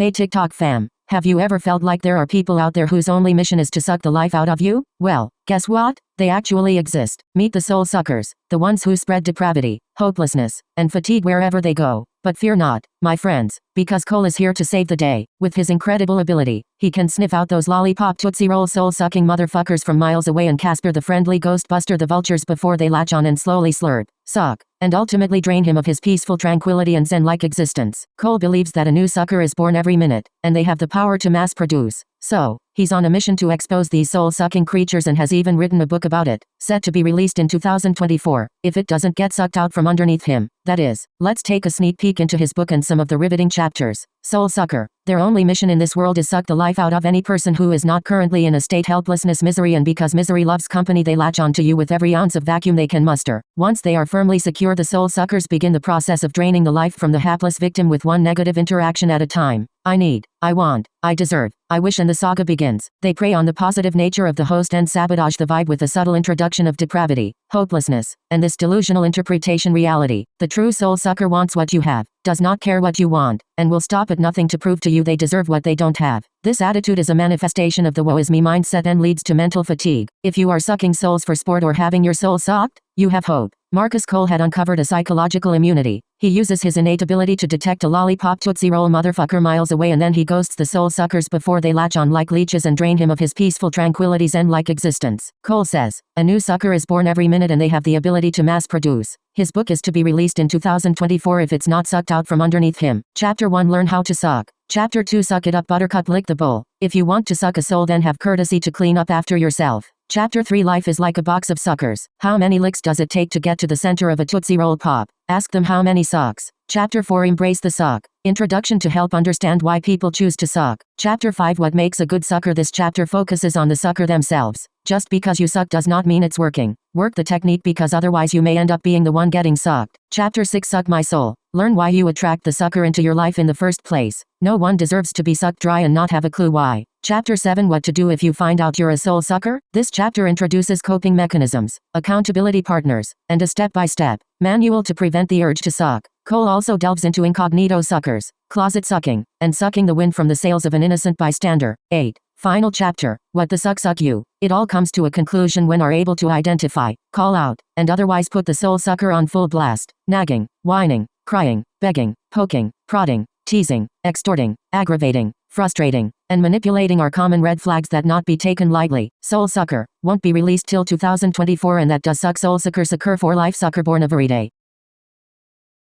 Hey TikTok fam, have you ever felt like there are people out there whose only mission is to suck the life out of you? Well, guess what? They actually exist. Meet the soul suckers, the ones who spread depravity, hopelessness, and fatigue wherever they go. But fear not, my friends, because Cole is here to save the day. With his incredible ability, he can sniff out those lollipop Tootsie Roll soul-sucking motherfuckers from miles away and Casper the friendly ghostbuster the vultures before they latch on and slowly slurp, suck, and ultimately drain him of his peaceful tranquility and zen-like existence. Cole believes that a new sucker is born every minute, and they have the power to mass produce. So, he's on a mission to expose these soul-sucking creatures and has even written a book about it, set to be released in 2024, if it doesn't get sucked out from underneath him, that is. Let's take a sneak peek into his book and some of the riveting chapters. Soul Sucker. Their only mission in this world is suck the life out of any person who is not currently in a state helplessness misery, and because misery loves company they latch on to you with every ounce of vacuum they can muster. Once they are firmly secure, the soul suckers begin the process of draining the life from the hapless victim with one negative interaction at a time. I need, I want, I deserve, I wish, and the saga begins. They prey on the positive nature of the host and sabotage the vibe with a subtle introduction of depravity, hopelessness, and this delusional interpretation reality. The true soul sucker wants what you have, does not care what you want, and will stop at nothing to prove to you they deserve what they don't have. This attitude is a manifestation of the woe is me mindset and leads to mental fatigue. If you are sucking souls for sport or having your soul sucked, you have hope. Marcus Cole had uncovered a psychological immunity. He uses his innate ability to detect a lollipop Tootsie Roll motherfucker miles away, and then he ghosts the soul suckers before they latch on like leeches and drain him of his peaceful tranquility zen-like existence. Cole says, a new sucker is born every minute and they have the ability to mass produce. His book is to be released in 2024 if it's not sucked out from underneath him. Chapter 1, Learn how to suck. Chapter 2, Suck it up buttercup, lick the bowl. If you want to suck a soul, then have courtesy to clean up after yourself. Chapter 3, Life is like a box of suckers. How many licks does it take to get to the center of a Tootsie Roll pop? Ask them how many sucks. Chapter 4, Embrace the suck. Introduction to help understand why people choose to suck. Chapter 5, What makes a good sucker? This chapter focuses on the sucker themselves. Just because you suck does not mean it's working. Work the technique, because otherwise you may end up being the one getting sucked. Chapter 6, Suck my soul. Learn why you attract the sucker into your life in the first place. No one deserves to be sucked dry and not have a clue why. Chapter 7, What to do if you find out you're a soul sucker? This chapter introduces coping mechanisms, accountability partners, and a step-by-step manual to prevent the urge to suck. Cole also delves into incognito suckers, closet sucking, and sucking the wind from the sails of an innocent bystander. 8. Final chapter, What the suck you. It all comes to a conclusion when are able to identify, call out, and otherwise put the soul sucker on full blast. Nagging, whining, crying, begging, poking, prodding, teasing, extorting, aggravating, frustrating, and manipulating are common red flags that not be taken lightly. Soul Sucker won't be released till 2024, and that does suck. Soul Sucker for life, sucker born every day.